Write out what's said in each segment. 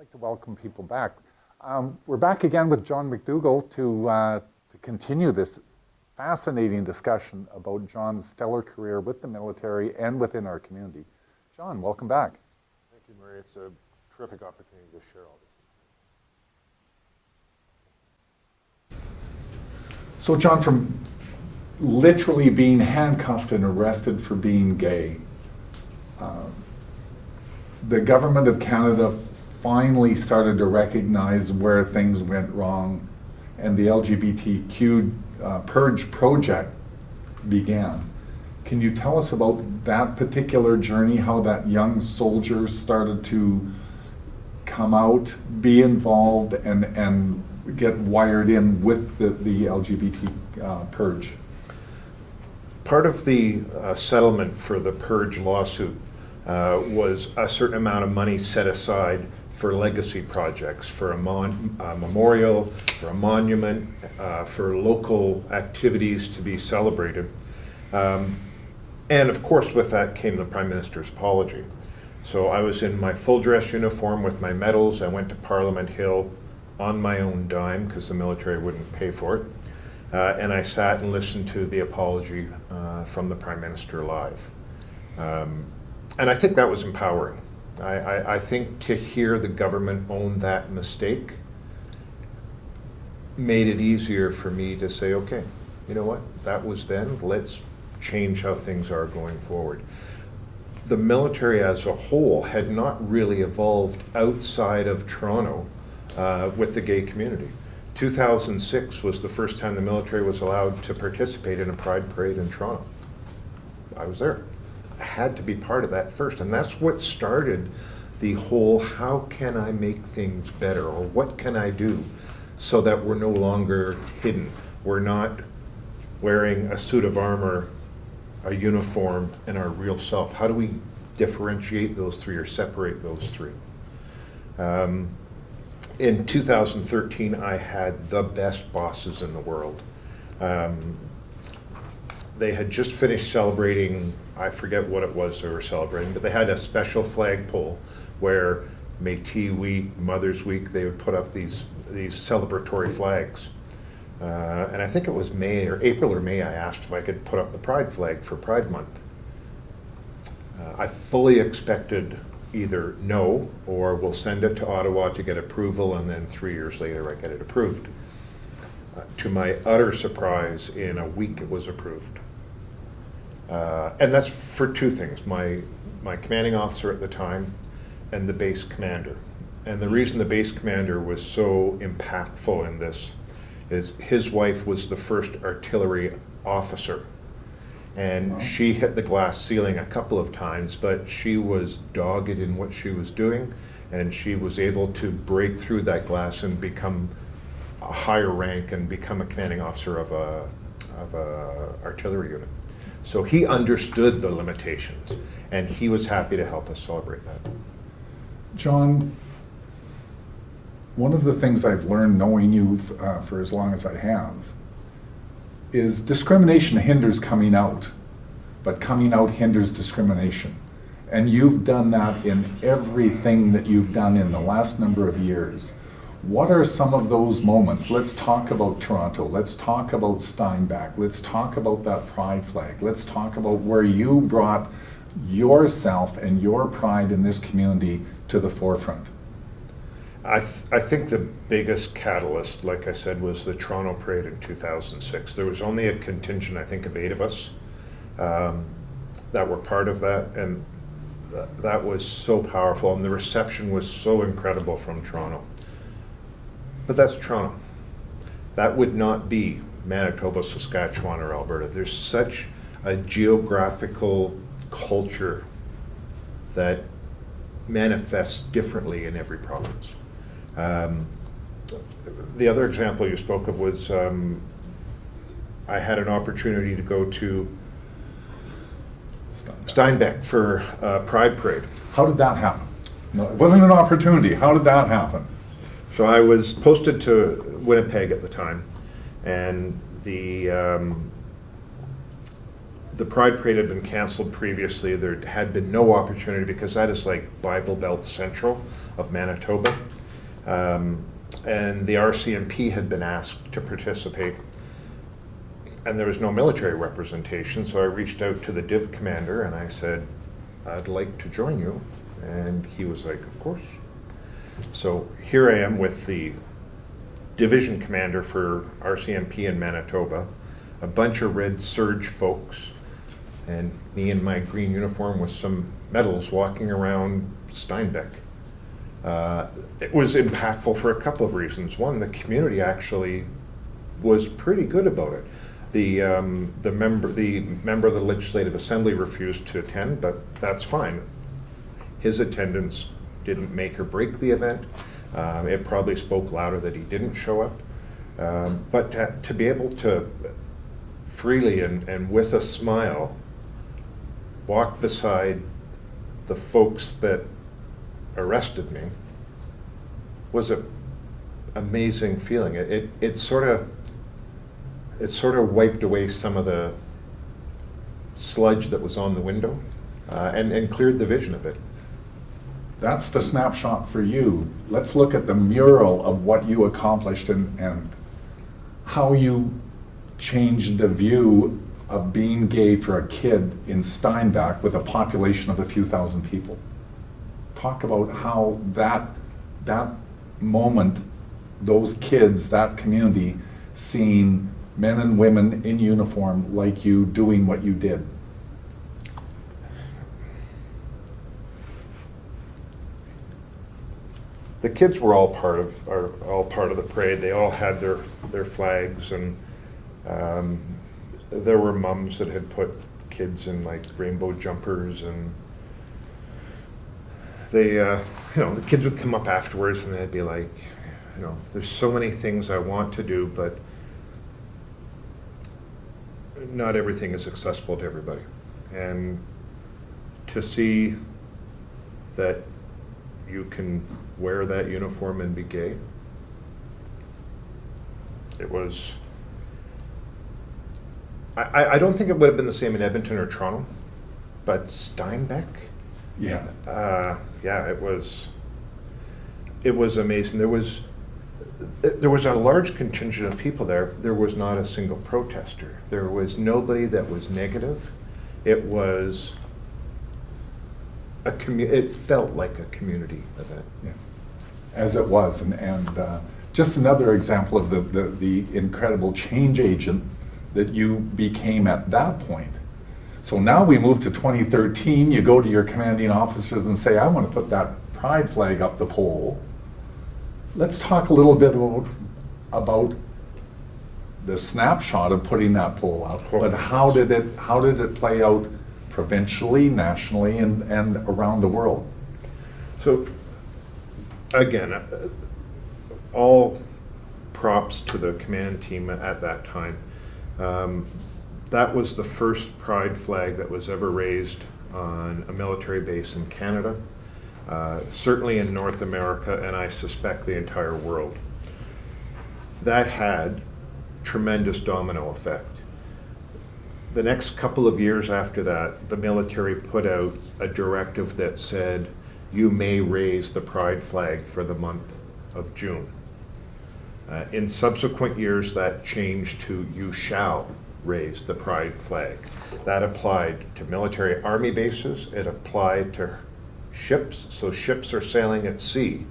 like to welcome people back. We're back again with John McDougall to continue this fascinating discussion about John's stellar career with the military and within our community. John, welcome back. Thank you, Murray. It's a terrific opportunity to share all this. So John, from literally being handcuffed and arrested for being gay, the government of Canada finally started to recognize where things went wrong, and the LGBTQ Purge project began. Can you tell us about that particular journey, how that young soldier started to come out, be involved, and get wired in with the LGBT Purge? Part of the settlement for the Purge lawsuit was a certain amount of money set aside for legacy projects, for a memorial, for a monument, for local activities to be celebrated. And of course with that came the Prime Minister's apology. So I was in my full dress uniform with my medals. I went to Parliament Hill on my own dime because the military wouldn't pay for it. And I sat and listened to the apology from the Prime Minister live. And I think that was empowering. I think to hear the government own that mistake made it easier for me to say, okay, you know what, that was then, let's change how things are going forward. The military as a whole had not really evolved outside of Toronto with the gay community. 2006 was the first time the military was allowed to participate in a pride parade in Toronto. I was there. I had to be part of that first, and that's what started the whole how can I make things better, or what can I do so that we're no longer hidden. We're not wearing a suit of armor, a uniform, and our real self. How do we differentiate those three or separate those three? In 2013, I had the best bosses in the world. They had just finished celebrating, I forget what it was they were celebrating, but they had a special flagpole where Métis Week, Mother's Week, they would put up these celebratory flags. And I think it was May or April or May, I asked if I could put up the Pride flag for Pride Month. I fully expected either no, or we'll send it to Ottawa to get approval, and then 3 years later I get it approved. To my utter surprise, in a week it was approved. And that's for two things, my commanding officer at the time and the base commander. And the reason the base commander was so impactful in this is his wife was the first artillery officer. And she hit the glass ceiling a couple of times, but she was dogged in what she was doing, and she was able to break through that glass and become a higher rank and become a commanding officer of a artillery unit. So he understood the limitations, and he was happy to help us celebrate that. John, one of the things I've learned knowing you for as long as I have is discrimination hinders coming out, but coming out hinders discrimination. And you've done that in everything that you've done in the last number of years. What are some of those moments? Let's talk about Toronto. Let's talk about Steinbach. Let's talk about that pride flag. Let's talk about where you brought yourself and your pride in this community to the forefront. I think the biggest catalyst, like I said, was the Toronto parade in 2006. There was only a contingent, I think, of 8 of us that were part of that, and that was so powerful, and the reception was so incredible from Toronto. But that's Toronto. That would not be Manitoba, Saskatchewan, or Alberta. There's such a geographical culture that manifests differently in every province. The other example you spoke of was I had an opportunity to go to Steinbach for Pride Parade. How did that happen? No, it wasn't an opportunity. How did that happen? So I was posted to Winnipeg at the time, and the the Pride Parade had been canceled previously. There had been no opportunity because that is like Bible Belt Central of Manitoba. And the RCMP had been asked to participate. And there was no military representation, so I reached out to the Div commander and I said, I'd like to join you. And he was like, of course. So here I am with the division commander for RCMP in Manitoba, a bunch of red surge folks, and me in my green uniform with some medals walking around Steinbeck. It was impactful for a couple of reasons. One, the community actually was pretty good about it. The member of the Legislative Assembly refused to attend, but that's fine. His attendance didn't make or break the event. It probably spoke louder that he didn't show up. But to be able to freely and with a smile walk beside the folks that arrested me was an amazing feeling. It sort of wiped away some of the sludge that was on the window and cleared the vision of it. That's the snapshot for you. Let's look at the mural of what you accomplished and how you changed the view of being gay for a kid in Steinbach with a population of a few thousand people. Talk about how that moment, those kids, that community, seeing men and women in uniform like you doing what you did. The kids were all part of the parade. They all had their flags, and there were mums that had put kids in like rainbow jumpers, and they, the kids would come up afterwards and they'd be like, there's so many things I want to do, but not everything is accessible to everybody. And to see that you can wear that uniform and be gay, it was, I don't think it would have been the same in Edmonton or Toronto, but Steinbeck, Yeah. It was amazing. There was a large contingent of people there. There was not a single protester. There was nobody that was negative. It was it felt like a community event. Yeah. As it was, and just another example of the incredible change agent that you became at that point. So now we move to 2013, you go to your commanding officers and say, I want to put that pride flag up the pole. Let's talk a little bit about the snapshot of putting that pole up, but how did it play out provincially, nationally, and around the world? So again, all props to the command team at that time. That was the first pride flag that was ever raised on a military base in Canada, certainly in North America, and I suspect the entire world. That had tremendous domino effect. The next couple of years after that, the military put out a directive that said, you may raise the pride flag for the month of June. In subsequent years, that changed to you shall raise the pride flag. That applied to military army bases. It applied to ships. So ships are sailing at sea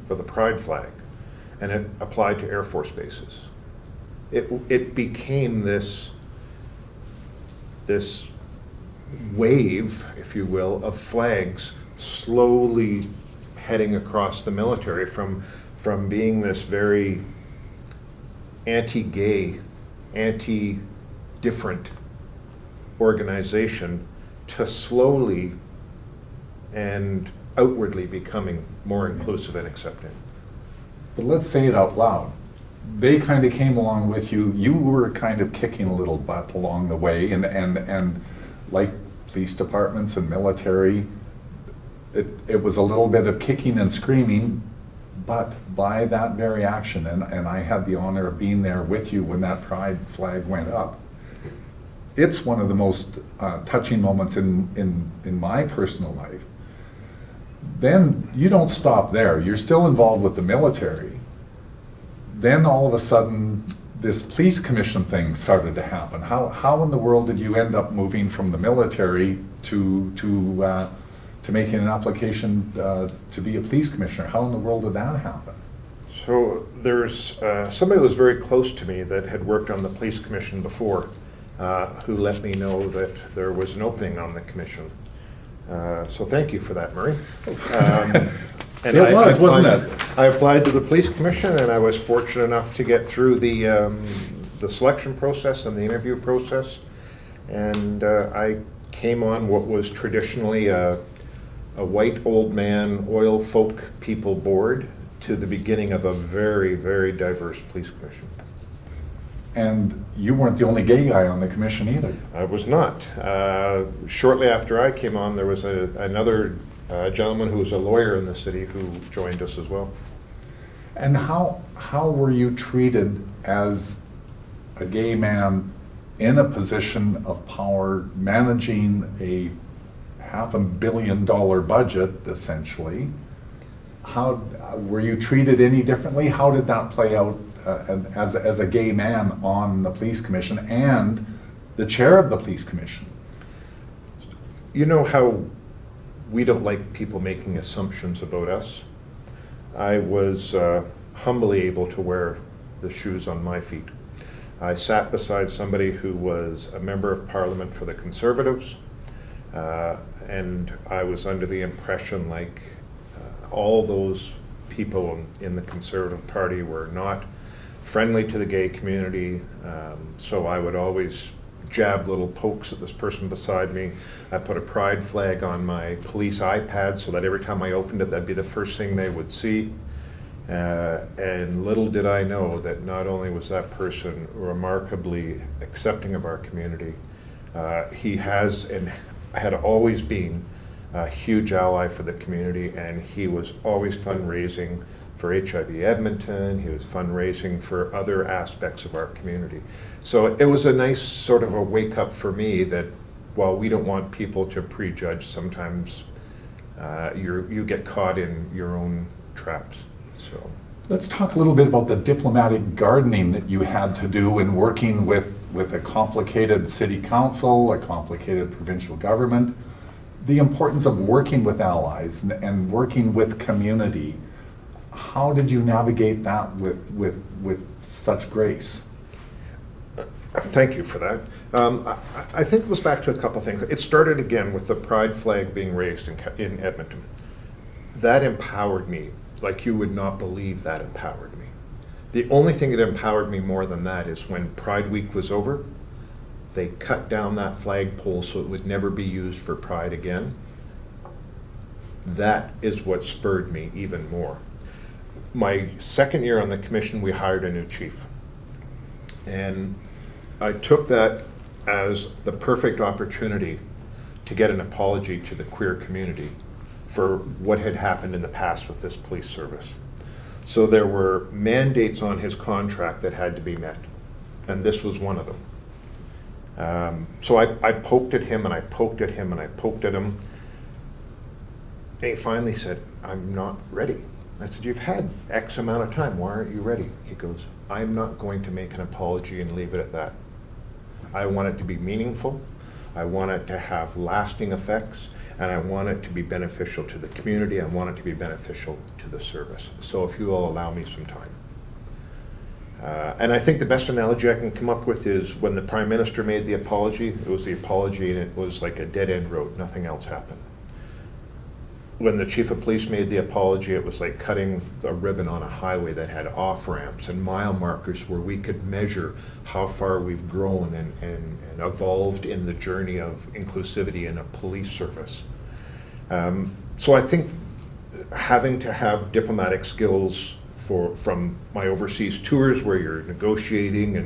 for the pride flag. And it applied to Air Force bases. It became this wave, if you will, of flags slowly heading across the military from being this very anti-gay, anti-different organization to slowly and outwardly becoming more inclusive and accepting. But let's say it out loud. They kind of came along with you. You were kind of kicking a little butt along the way, and like police departments and military, it was a little bit of kicking and screaming, but by that very action, and I had the honor of being there with you when that pride flag went up, it's one of the most touching moments in my personal life. Then you don't stop there. You're still involved with the military. Then all of a sudden, this police commission thing started to happen. How in the world did you end up moving from the military to making an application to be a police commissioner? How in the world did that happen? So there's somebody that was very close to me that had worked on the police commission before, who let me know that there was an opening on the commission. So thank you for that, Murray. And It was, wasn't it? I applied to the police commission, and I was fortunate enough to get through the selection process and the interview process. And I came on what was traditionally a white old man oil folk people board to the beginning of a very, very diverse police commission. And you weren't the only gay guy on the commission either. I was not. Shortly after I came on, there was another gentleman who was a lawyer in the city who joined us as well. And how were you treated as a gay man in a position of power, managing a $500 million budget, essentially? How were you treated any differently? How did that play out as a gay man on the police commission and the chair of the police commission? You know how we don't like people making assumptions about us? I was humbly able to wear the shoes on my feet. I sat beside somebody who was a member of Parliament for the Conservatives, and I was under the impression like all those people in the Conservative Party were not friendly to the gay community, so I would always jab little pokes at this person beside me. I put a pride flag on my police iPad so that every time I opened it, that'd be the first thing they would see. And little did I know that not only was that person remarkably accepting of our community, he has and had always been a huge ally for the community, and he was always fundraising for HIV Edmonton. He was fundraising for other aspects of our community. So it was a nice sort of a wake up for me that while we don't want people to prejudge, sometimes you get caught in your own traps. So Let's talk a little bit about the diplomatic gardening that you had to do in working with a complicated city council, a complicated provincial government, the importance of working with allies and working with community. How did you navigate that with such grace? Thank you for that. I think it goes back to a couple things. It started again with the pride flag being raised in Edmonton. That empowered me like you would not believe. That empowered me. The only thing that empowered me more than that is when Pride Week was over, they cut down that flagpole so it would never be used for pride again. That is what spurred me even more. My second year on the commission, we hired a new chief. And I took that as the perfect opportunity to get an apology to the queer community for what had happened in the past with this police service. So there were mandates on his contract that had to be met, and this was one of them. So I poked at him and I poked at him and I poked at him, and he finally said, "I'm not ready." I said, "You've had X amount of time, why aren't you ready?" He goes, "I'm not going to make an apology and leave it at that. I want it to be meaningful, I want it to have lasting effects, and I want it to be beneficial to the community, I want it to be beneficial to the service. So if you will allow me some time." And I think the best analogy I can come up with is when the Prime Minister made the apology, it was the apology and it was like a dead-end road, nothing else happened. When the Chief of Police made the apology, it was like cutting a ribbon on a highway that had off-ramps and mile markers where we could measure how far we've grown and evolved in the journey of inclusivity in a police service. So I think having to have diplomatic skills from my overseas tours where you're negotiating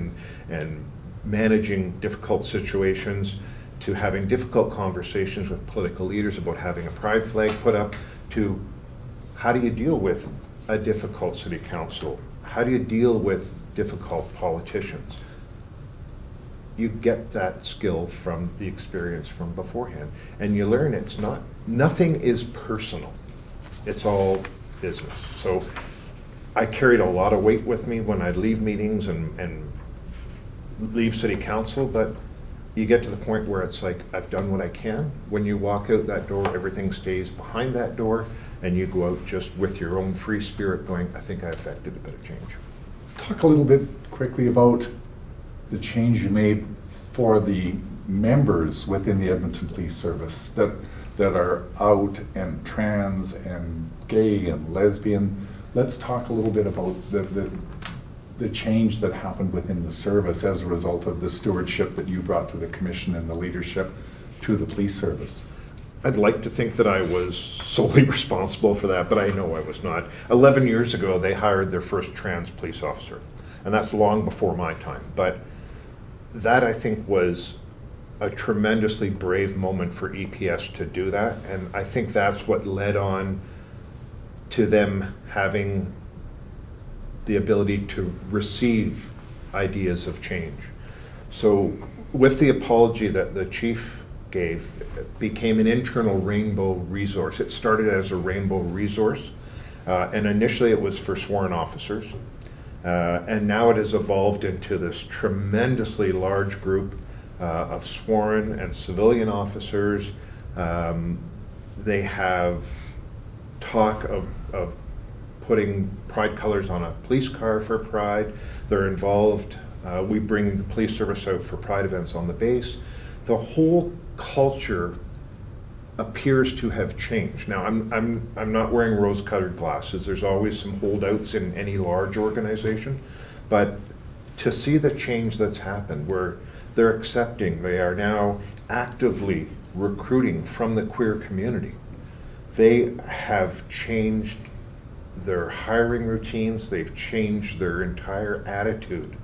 and managing difficult situations, to having difficult conversations with political leaders about having a pride flag put up, to how do you deal with a difficult city council? How do you deal with difficult politicians? you get that skill from the experience from beforehand. And you learn nothing is personal. It's all business. So I carried a lot of weight with me when I'd leave meetings and leave city council, but you get to the point where it's like, I've done what I can. When you walk out that door, everything stays behind that door, and you go out just with your own free spirit going, I think I affected a bit of change. Let's talk a little bit quickly about the change you made for the members within the Edmonton Police Service that are out and trans and gay and lesbian. Let's talk a little bit about the change that happened within the service as a result of the stewardship that you brought to the commission and the leadership to the police service. I'd like to think that I was solely responsible for that, but I know I was not. 11 years ago, they hired their first trans police officer, and that's long before my time. But that, I think, was a tremendously brave moment for EPS to do that, and I think that's what led on to them having the ability to receive ideas of change. So with the apology that the chief gave, it became an internal rainbow resource. It started as a rainbow resource, and initially it was for sworn officers, and now it has evolved into this tremendously large group of sworn and civilian officers. They have talk of putting pride colors on a police car for pride. They're involved. We bring the police service out for pride events on the base. The whole culture appears to have changed. Now, I'm not wearing rose-colored glasses. There's always some holdouts in any large organization, but to see the change that's happened, where they're accepting, they are now actively recruiting from the queer community. They have changed their hiring routines, they've changed their entire attitude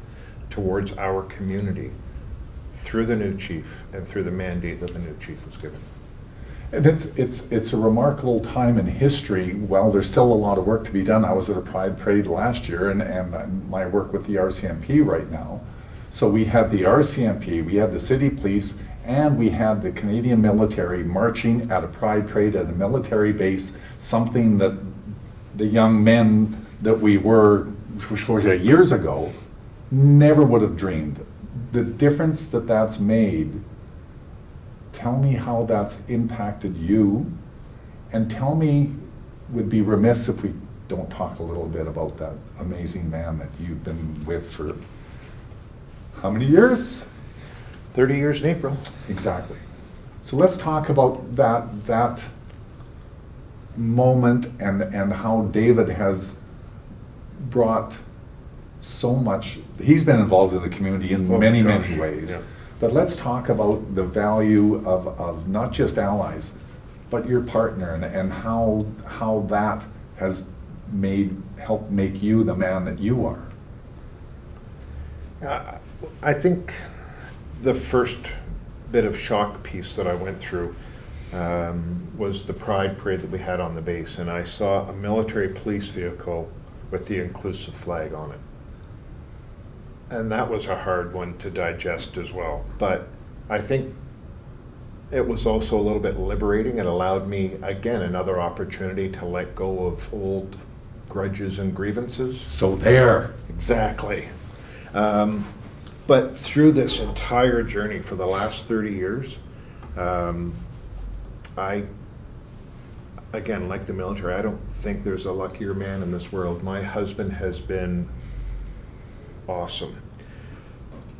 towards our community through the new chief and through the mandate that the new chief was given. And it's a remarkable time in history. While there's still a lot of work to be done, I was at a Pride Parade last year, and my work with the RCMP right now. So we had the RCMP, we had the city police, and we had the Canadian military marching at a Pride Parade at a military base, something that the young men that we were years ago never would have dreamed. The difference that that's made, tell me how that's impacted you, and tell me, would be remiss if we don't talk a little bit about that amazing man that you've been with for how many years? 30 years in April. Exactly. So let's talk about that moment and how David has brought so much. He's been involved in the community in many ways. Yeah. But let's talk about the value of not just allies, but your partner, and how that has helped make you the man that you are. I think the first bit of shock piece that I went through was the Pride Parade that we had on the base, and I saw a military police vehicle with the inclusive flag on it. And that was a hard one to digest as well. But I think it was also a little bit liberating. It allowed me, again, another opportunity to let go of old grudges and grievances. So there. Exactly. But through this entire journey for the last 30 years, I, again, like the military, I don't think there's a luckier man in this world. My husband has been awesome.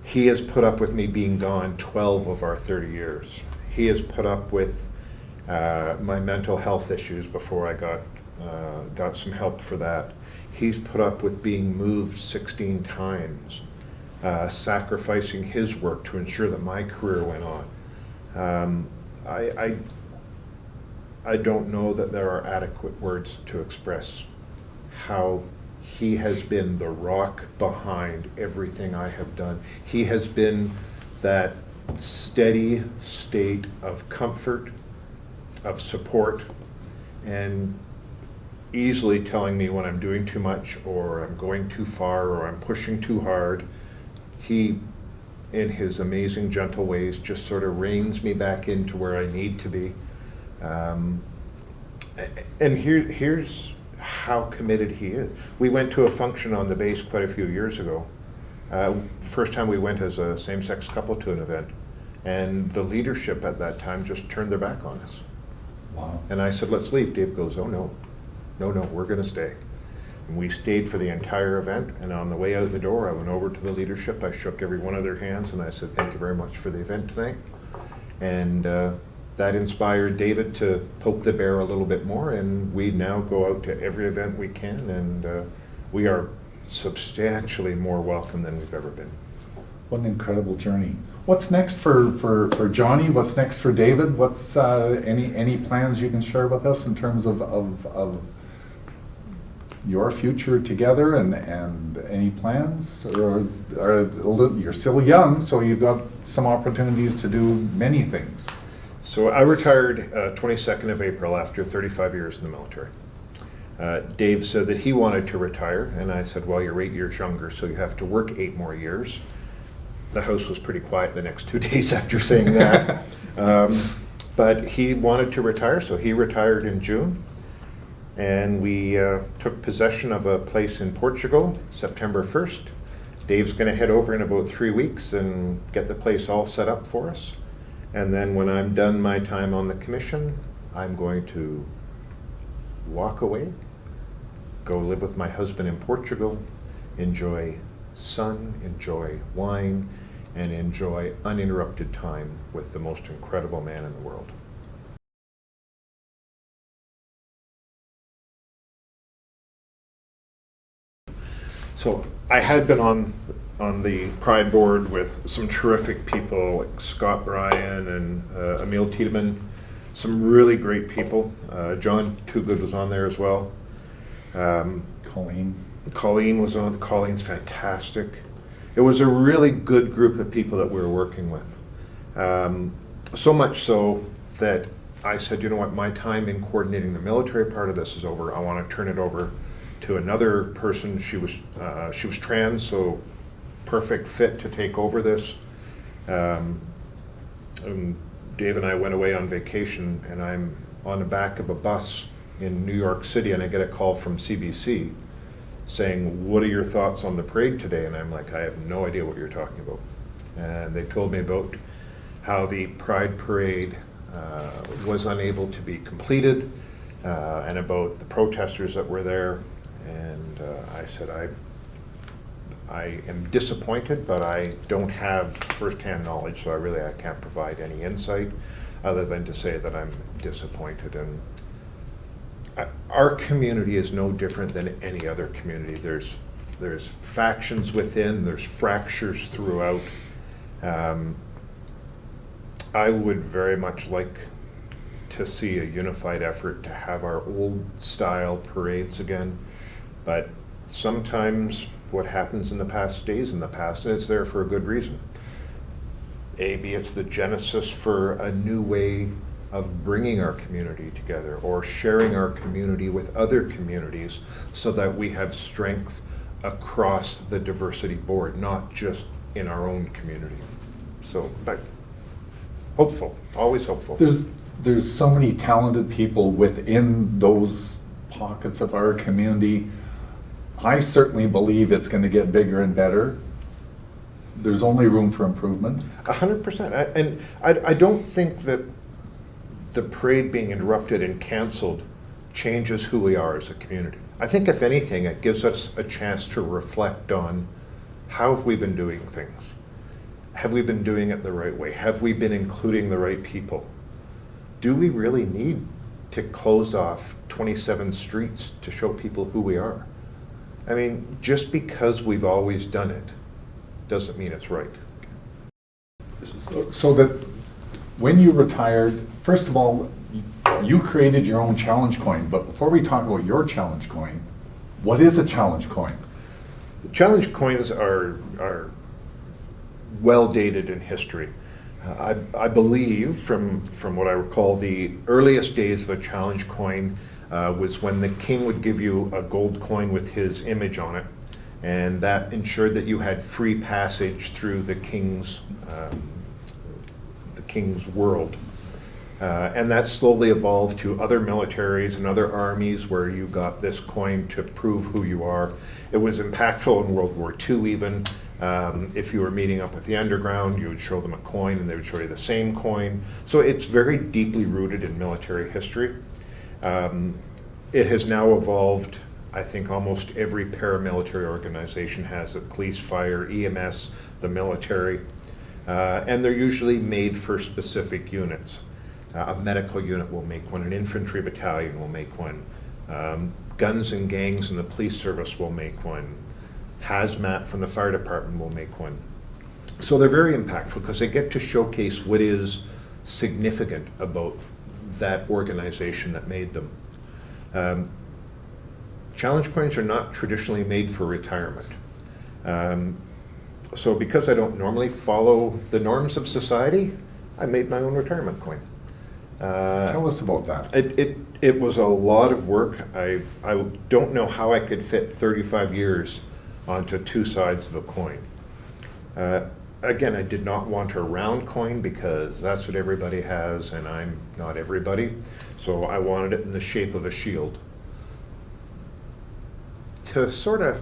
He has put up with me being gone 12 of our 30 years. He has put up with my mental health issues before I got some help for that. He's put up with being moved 16 times, sacrificing his work to ensure that my career went on. I don't know that there are adequate words to express how he has been the rock behind everything I have done. He has been that steady state of comfort, of support, and easily telling me when I'm doing too much, or I'm going too far, or I'm pushing too hard. He in his amazing gentle ways, just sort of reins me back into where I need to be. And here's how committed he is. We went to a function on the base quite a few years ago. First time we went as a same-sex couple to an event, and the leadership at that time just turned their back on us. Wow. And I said, let's leave. Dave goes, oh no, we're gonna stay. And we stayed for the entire event, and on the way out the door, I went over to the leadership, I shook every one of their hands, and I said, thank you very much for the event tonight. And that inspired David to poke the bear a little bit more, and we now go out to every event we can, and we are substantially more welcome than we've ever been. What an incredible journey. What's next for Johnny? What's next for David? What's any plans you can share with us in terms of your future together, and any plans? Or you're still young, so you've got some opportunities to do many things. So I retired 22nd of April after 35 years in the military. Dave said that he wanted to retire, and I said, well, you're 8 years younger, so you have to work 8 more years. The house was pretty quiet the next 2 days after saying that. But he wanted to retire, so he retired in June. And we took possession of a place in Portugal, September 1st. Dave's gonna head over in about 3 weeks and get the place all set up for us. And then when I'm done my time on the commission, I'm going to walk away, go live with my husband in Portugal, enjoy sun, enjoy wine, and enjoy uninterrupted time with the most incredible man in the world. So I had been on the Pride board with some terrific people like Scott Bryan and Emil Tiedemann, some really great people. John Toogood was on there as well. Colleen was on. Colleen's fantastic. It was a really good group of people that we were working with. So much so that I said, you know what, my time in coordinating the military part of this is over. I want to turn it over to another person. She was trans, so perfect fit to take over this. And Dave and I went away on vacation, and I'm on the back of a bus in New York City, and I get a call from CBC saying, what are your thoughts on the parade today? And I'm like, I have no idea what you're talking about. And they told me about how the Pride Parade was unable to be completed, and about the protesters that were there. And I said, I am disappointed, but I don't have firsthand knowledge, so I can't provide any insight other than to say that I'm disappointed. And our community is no different than any other community. There's factions within, there's fractures throughout. I would very much like to see a unified effort to have our old style parades again, but sometimes what happens in the past stays in the past, and it's there for a good reason. Maybe it's the genesis for a new way of bringing our community together, or sharing our community with other communities, so that we have strength across the diversity board, not just in our own community. So, but hopeful, always hopeful. There's so many talented people within those pockets of our community. I certainly believe it's going to get bigger and better. There's only room for improvement. 100%. And I don't think that the parade being interrupted and canceled changes who we are as a community. I think if anything, it gives us a chance to reflect on how have we been doing things? Have we been doing it the right way? Have we been including the right people? Do we really need to close off 27 streets to show people who we are? I mean, just because we've always done it doesn't mean it's right. So that when you retired, first of all, you created your own challenge coin, but before we talk about your challenge coin, what is a challenge coin? Challenge coins are well dated in history. I believe, from what I recall, the earliest days of a challenge coin was when the king would give you a gold coin with his image on it, and that ensured that you had free passage through the king's world. And that slowly evolved to other militaries and other armies where you got this coin to prove who you are. It was impactful in World War II even. If you were meeting up with the underground, you would show them a coin and they would show you the same coin. So it's very deeply rooted in military history. It has now evolved. I think almost every paramilitary organization has it: police, fire, EMS, the military. And they're usually made for specific units. A medical unit will make one, an infantry battalion will make one, guns and gangs in the police service will make one, hazmat from the fire department will make one. So they're very impactful because they get to showcase what is significant about that organization that made them. Challenge coins are not traditionally made for retirement. So because I don't normally follow the norms of society, I made my own retirement coin. Tell us about that. It was a lot of work. I don't know how I could fit 35 years onto two sides of a coin. Again, I did not want a round coin because that's what everybody has and I'm not everybody. So I wanted it in the shape of a shield to sort of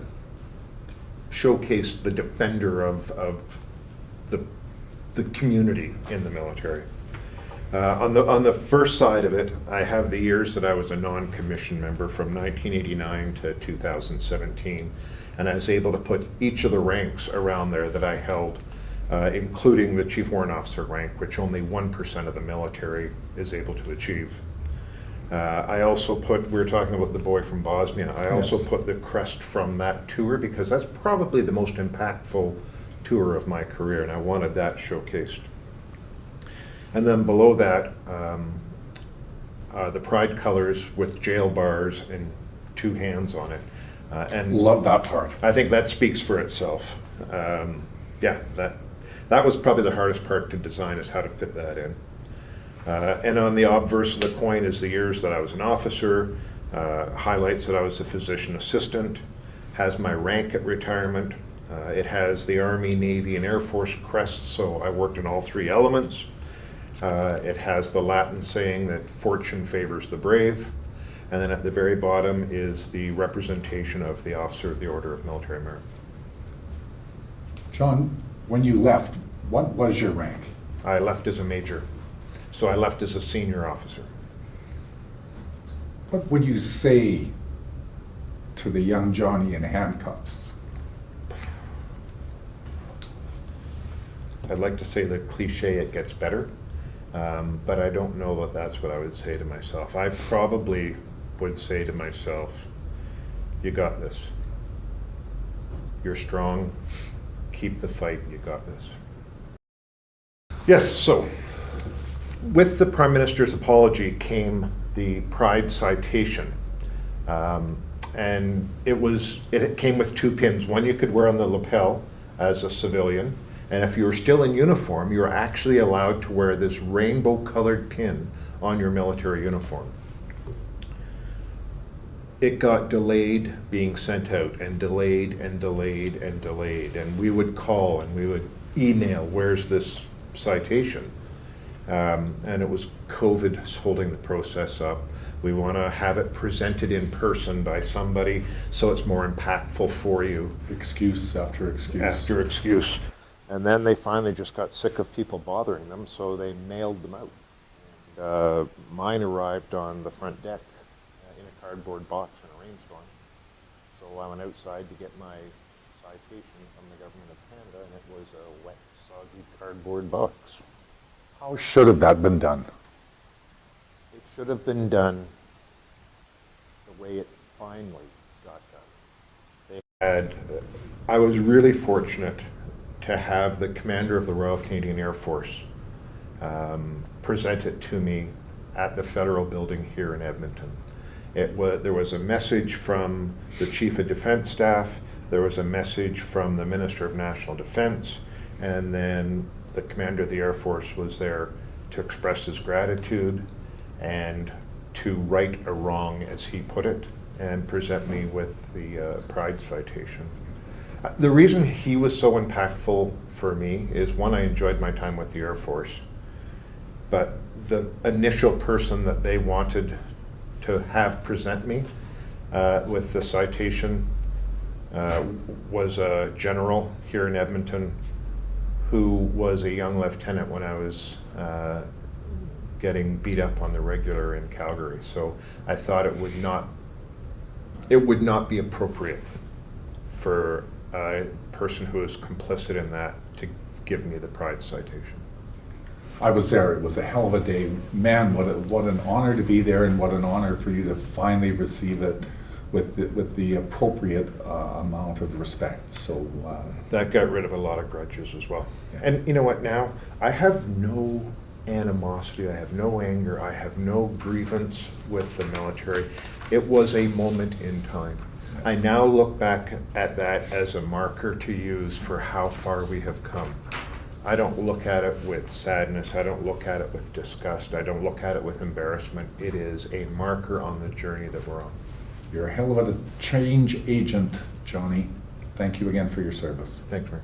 showcase the defender of the community in the military. On the first side of it, I have the years that I was a non-commissioned member from 1989 to 2017, and I was able to put each of the ranks around there that I held, including the Chief Warrant Officer rank, which only 1% of the military is able to achieve. I also put, we were talking about the boy from Bosnia, I also Yes. put the crest from that tour because that's probably the most impactful tour of my career, and I wanted that showcased. And then below that, the pride colors with jail bars and two hands on it. And Love that part. I think that speaks for itself. Yeah, that was probably the hardest part to design, is how to fit that in. And on the obverse of the coin is the years that I was an officer, highlights that I was a physician assistant, has my rank at retirement. It has the Army, Navy, and Air Force crests, so I worked in all three elements. It has the Latin saying that fortune favors the brave. And then at the very bottom is the representation of the Officer of the Order of Military Merit. John, when you left, what was your rank? I left as a major, so I left as a senior officer. What would you say to the young Johnny in handcuffs? I'd like to say the cliche, it gets better, but I don't know that that's what I would say to myself. I probably would say to myself, you got this. You're strong. Keep the fight. You got this. Yes, so with the Prime Minister's apology came the Pride citation. And it came with two pins. One you could wear on the lapel as a civilian, and if you were still in uniform, you were actually allowed to wear this rainbow-colored pin on your military uniform. It got delayed being sent out, and delayed and delayed and delayed, and we would call and we would email, where's this citation? And it was COVID holding the process up. We want to have it presented in person by somebody so it's more impactful for you. Excuse after excuse. After excuse. And then they finally just got sick of people bothering them, so they mailed them out. And, mine arrived on the front deck in a cardboard box in a rainstorm. So I went outside to get my citation from the Government of Canada, and it was a wet, soggy cardboard box. How should have that been done? It should have been done the way it finally got done. I was really fortunate to have the commander of the Royal Canadian Air Force present it to me at the federal building here in Edmonton. There was a message from the Chief of Defence Staff, there was a message from the Minister of National Defence, and then the commander of the Air Force was there to express his gratitude and to right a wrong, as he put it, and present me with the Pride citation. The reason he was so impactful for me is, one, I enjoyed my time with the Air Force, but the initial person that they wanted to have present me with the citation was a general here in Edmonton who was a young lieutenant when I was getting beat up on the regular in Calgary. So I thought it would not be appropriate for a person who is complicit in that to give me the Pride citation. I was there. It was a hell of a day. Man, what an honor to be there, and what an honor for you to finally receive it with the appropriate amount of respect. So that got rid of a lot of grudges as well. Yeah. And you know what, now I have no animosity, I have no anger, I have no grievance with the military. It was a moment in time. I now look back at that as a marker to use for how far we have come. I don't look at it with sadness, I don't look at it with disgust, I don't look at it with embarrassment. It is a marker on the journey that we're on. you're a hell of a change agent, Johnny. Thank you again for your service. Thanks, Mark.